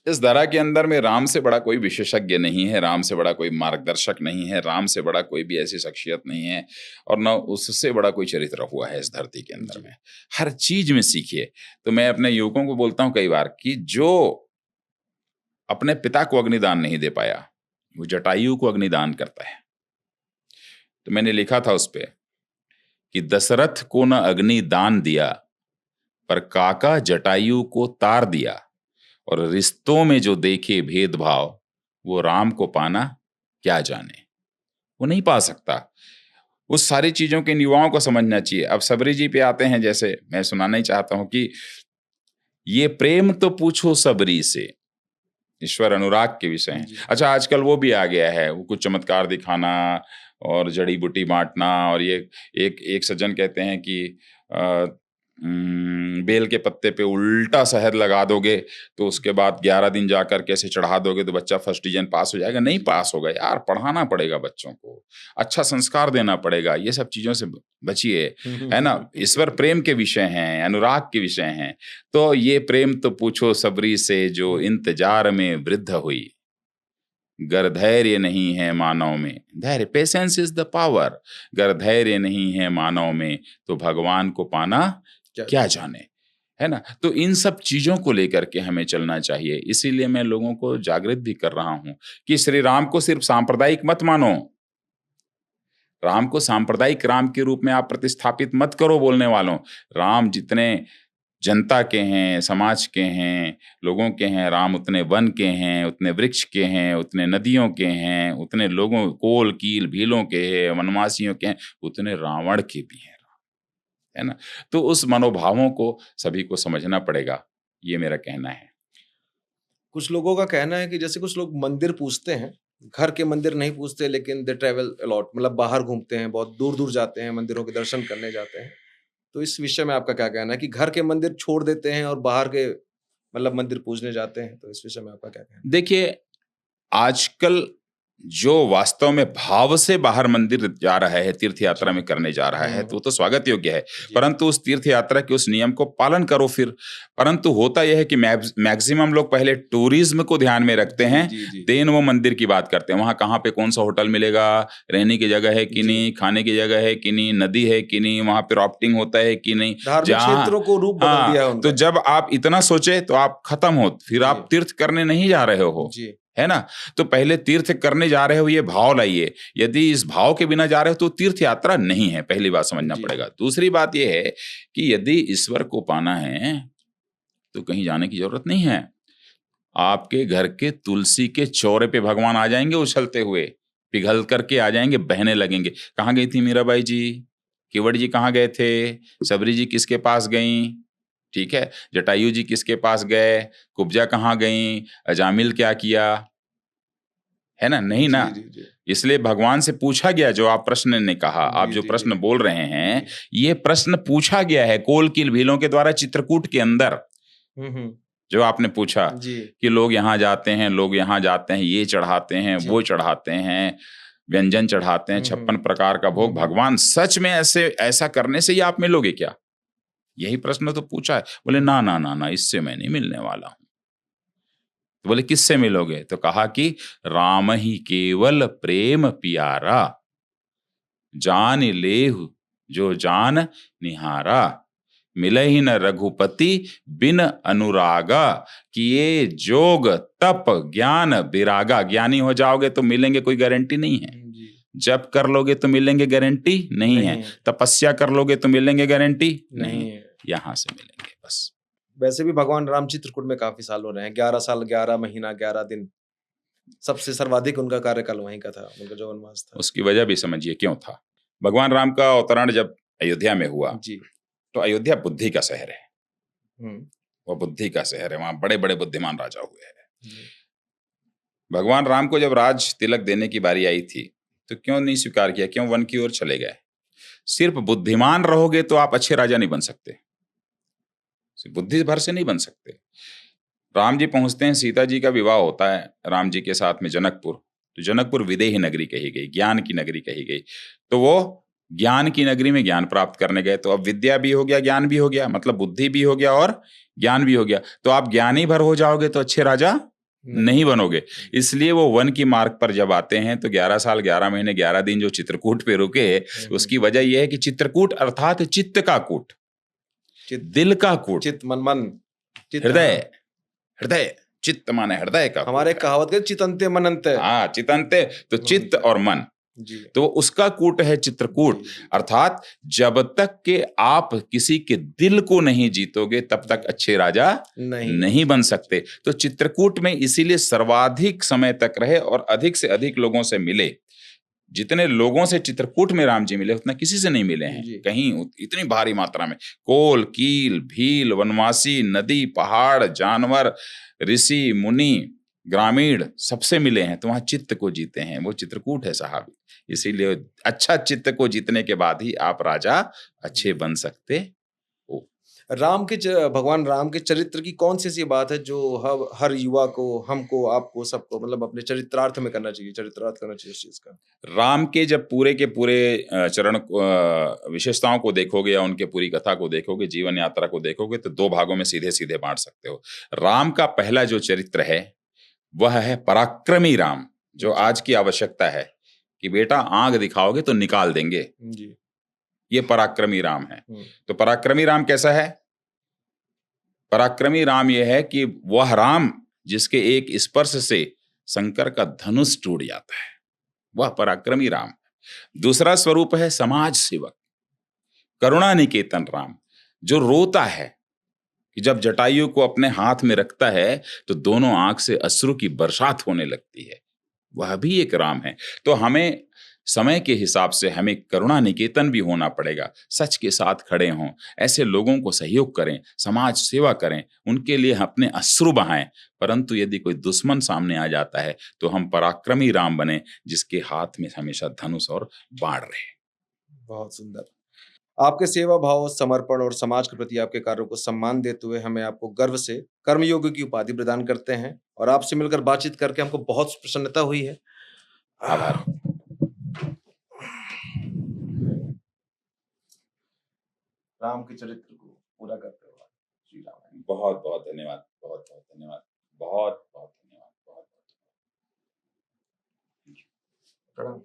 इस धरा के अंदर में राम से बड़ा कोई विशेषज्ञ नहीं है, राम से बड़ा कोई मार्गदर्शक नहीं है, राम से बड़ा कोई भी ऐसी शख्सियत नहीं है, और न उससे बड़ा कोई चरित्र हुआ है इस धरती के अंदर में। हर चीज में सीखिए। तो मैं अपने युवकों को बोलता हूं कई बार कि जो अपने पिता को अग्निदान नहीं दे पाया, वो जटायु को अग्निदान करता है। तो मैंने लिखा था उस पे कि दशरथ को न अग्नि दान दिया, पर काका जटायु को तार दिया, और रिश्तों में जो देखे भेदभाव, वो राम को पाना क्या जाने। वो नहीं पा सकता। उस सारी चीजों के युवाओं को समझना चाहिए। अब सबरी जी पे आते हैं, जैसे मैं सुनाना ही चाहता हूं कि ये प्रेम तो पूछो सबरी से, ईश्वर अनुराग के विषय हैं। अच्छा, आजकल वो भी आ गया है, वो कुछ चमत्कार दिखाना और जड़ी बूटी बांटना, और ये एक सज्जन कहते हैं कि बेल के पत्ते पे उल्टा शहद लगा दोगे तो उसके बाद 11 दिन जाकर कैसे चढ़ा दोगे तो बच्चा फर्स्ट डिवीजन पास हो जाएगा। नहीं पास होगा यार, पढ़ाना पड़ेगा बच्चों को, अच्छा संस्कार देना पड़ेगा। ये सब चीजों से बचिए, है ना। ईश्वर प्रेम के विषय हैं, अनुराग के विषय हैं। तो ये प्रेम तो पूछो सबरी से, जो इंतजार में वृद्ध हुई। गर धैर्य नहीं है मानव में, धैर्य, पेशेंस इज द पावर। गर धैर्य नहीं है मानव में, तो भगवान को पाना क्या जाने, है ना। तो इन सब चीजों को लेकर के हमें चलना चाहिए। इसीलिए मैं लोगों को जागृत भी कर रहा हूं कि श्री राम को सिर्फ सांप्रदायिक मत मानो, राम को सांप्रदायिक राम के रूप में आप प्रतिस्थापित मत करो बोलने वालों। राम जितने जनता के हैं, समाज के हैं, लोगों के हैं, राम उतने वन के हैं, उतने वृक्ष के हैं, उतने नदियों के हैं, उतने लोगों, कोल कील भीलों के हैं, वनवासियों के हैं, उतने रावण के भी हैं, है ना। तो उस मनोभावों को सभी को समझना पड़ेगा, ये मेरा कहना है। कुछ लोगों का कहना है कि जैसे कुछ लोग मंदिर पूजते हैं, घर के मंदिर नहीं पूजते, लेकिन दे ट्रेवल अलॉट, मतलब बाहर घूमते हैं, बहुत दूर दूर जाते हैं, मंदिरों के दर्शन करने जाते हैं। तो इस विषय में आपका क्या कहना है कि घर के मंदिर छोड़ देते हैं और बाहर के मतलब मंदिर पूजने जाते हैं? तो इस विषय में आपका क्या कहना है? देखिए, आजकल जो वास्तव में भाव से बाहर मंदिर जा रहा है, तीर्थ यात्रा में करने जा रहा है, तो वो तो स्वागत योग्य है। परंतु उस तीर्थ यात्रा के उस नियम को पालन करो फिर। परंतु होता यह है कि मैक्सिमम लोग पहले टूरिज्म को ध्यान में रखते हैं, देन वो मंदिर की बात करते हैं। वहां कहाँ पे कौन सा होटल मिलेगा, रहने की जगह है कि नहीं, खाने की जगह है कि नहीं, नदी है कि नहीं, वहां पे राफ्टिंग होता है कि नहीं, धार्मिक क्षेत्रों को रूप बदल दिया है उनका। तो जब आप इतना सोचे तो आप खत्म हो, फिर आप तीर्थ करने नहीं जा रहे हो, है ना। तो पहले तीर्थ करने जा रहे हो, ये भाव लाइए। यदि इस भाव के बिना जा रहे हो तो तीर्थ यात्रा नहीं है, पहली बात समझना पड़ेगा। दूसरी बात यह है कि यदि ईश्वर को पाना है तो कहीं जाने की जरूरत नहीं है। आपके घर के तुलसी के चौरे पे भगवान आ जाएंगे, उछलते हुए पिघल करके आ जाएंगे, बहने लगेंगे। कहाँ गई थी मीराबाई जी, केवट जी कहाँ गए थे, सबरी जी किसके पास गई, ठीक है, जटायु जी किसके पास गए, कुब्जा कहाँ गई, अजामिल क्या किया, है ना, नहीं ना। इसलिए भगवान से पूछा गया, जो आप प्रश्न ने कहा, आप जो प्रश्न बोल रहे हैं, ये प्रश्न पूछा गया है कोल कील भीलों के द्वारा चित्रकूट के अंदर। जो आपने पूछा कि लोग यहाँ जाते हैं, लोग यहाँ जाते हैं, ये चढ़ाते हैं, वो चढ़ाते हैं, व्यंजन चढ़ाते हैं, 56 प्रकार का भोग, भगवान सच में ऐसा करने से ही आप मिलोगे क्या, यही प्रश्न तो पूछा है। बोले ना ना ना ना, इससे मैं नहीं मिलने वाला हूं। तो बोले किससे मिलोगे, तो कहा कि राम ही केवल प्रेम प्यारा, जान लेहु जो जान निहारा, मिले ही न रघुपति बिन अनुरागा, किए जोग तप ज्ञान विरागा। ज्ञानी हो जाओगे तो मिलेंगे, कोई गारंटी नहीं है। जप कर लोगे तो मिलेंगे, गारंटी नहीं है। तपस्या कर लोगे तो मिलेंगे, गारंटी नहीं है। यहां से मिलेंगे बस। वैसे भी भगवान राम चित्रकूट में काफी साल हो रहे हैं, 11 साल 11 महीना 11 दिन, सबसे सर्वाधिक उनका कार्यकाल वहीं का था, उनका जो वनवास था। उसकी वजह भी समझिए क्यों था। भगवान राम का अवतरण जब अयोध्या में हुआ तो अयोध्या बुद्धि का शहर है, वो बुद्धि का शहर है, वहां बड़े बड़े बुद्धिमान राजा हुए हैं। भगवान राम को जब राज तिलक देने की बारी आई थी तो क्यों नहीं स्वीकार किया, क्यों वन की ओर चले गए। सिर्फ बुद्धिमान रहोगे तो आप अच्छे राजा नहीं बन सकते, सिर्फ बुद्धि भर से नहीं बन सकते। राम जी पहुंचते हैं, सीता जी का विवाह होता है राम जी के साथ में जनकपुर, तो जनकपुर विदेही नगरी कही गई, ज्ञान की नगरी कही गई। तो वो ज्ञान की नगरी में ज्ञान प्राप्त करने गए। तो अब विद्या भी हो गया, ज्ञान भी हो गया, मतलब बुद्धि भी हो गया और ज्ञान भी हो गया। तो आप ज्ञानी भर हो जाओगे तो अच्छे राजा नहीं बनोगे। इसलिए वो वन की मार्ग पर जब आते हैं तो 11 साल 11 महीने 11 दिन जो चित्रकूट पे रुके, उसकी वजह यह है कि चित्रकूट अर्थात चित्त का कूट, दिल का कूट, चित्त मन हृदय, हृदय चित्त माने हृदय का हमारे कूट है। कहावत है चितंते मनंते। हाँ, चितंते तो चित्त और मन, जी तो उसका कूट है चित्रकूट। अर्थात जब तक के आप किसी के दिल को नहीं जीतोगे तब तक अच्छे राजा नहीं बन सकते। तो चित्रकूट में इसीलिए सर्वाधिक समय तक रहे और अधिक से अधिक लोगों से मिले। जितने लोगों से चित्रकूट में राम जी मिले उतना किसी से नहीं मिले हैं कहीं, इतनी भारी मात्रा में। कोल, कील, भील, वनवासी, नदी, पहाड़, जानवर, ऋषि, मुनि, ग्रामीण सबसे मिले हैं, तो वहां चित्त को जीते हैं। वो चित्रकूट है साहब। इसीलिए अच्छा चित्त को जीतने के बाद ही आप राजा अच्छे बन सकते हो। भगवान राम के चरित्र की कौन सी ऐसी बात है जो हर युवा को, हमको, आपको, सबको मतलब अपने चरित्रार्थ में करना चाहिए, चरित्रार्थ करना चाहिए इस चीज का? राम के जब पूरे के पूरे चरण विशेषताओं को देखोगे या उनके पूरी कथा को देखोगे, जीवन यात्रा को देखोगे, तो दो भागों में सीधे सीधे बांट सकते हो। राम का पहला जो चरित्र है वह है पराक्रमी राम, जो आज की आवश्यकता है कि बेटा आंख दिखाओगे तो निकाल देंगे जी। ये पराक्रमी राम है। तो पराक्रमी राम कैसा है? पराक्रमी राम यह है कि वह राम जिसके एक स्पर्श से शंकर का धनुष टूट जाता है, वह पराक्रमी राम। दूसरा स्वरूप है समाज सेवक, करुणा निकेतन राम, जो रोता है कि जब जटायु को अपने हाथ में रखता है तो दोनों आंख से अश्रु की बरसात होने लगती है, वह भी एक राम है। तो हमें समय के हिसाब से हमें करुणा निकेतन भी होना पड़ेगा, सच के साथ खड़े हों, ऐसे लोगों को सहयोग करें, समाज सेवा करें, उनके लिए अपने अश्रु बहाएं। परंतु यदि कोई दुश्मन सामने आ जाता है तो हम पराक्रमी राम बने, जिसके हाथ में हमेशा धनुष और बाण रहे। बहुत सुंदर। आपके सेवा भाव, समर्पण और समाज के प्रति आपके कार्यों को सम्मान देते हुए हमें आपको गर्व से कर्मयोगी की उपाधि प्रदान करते हैं, और आपसे मिलकर बातचीत करके हमको बहुत प्रसन्नता हुई है। आभार। राम के चरित्र को पूरा करते हुए श्री राम। बहुत बहुत धन्यवाद, बहुत बहुत धन्यवाद, बहुत बहुत धन्यवाद, बहुत बहुत प्रणाम।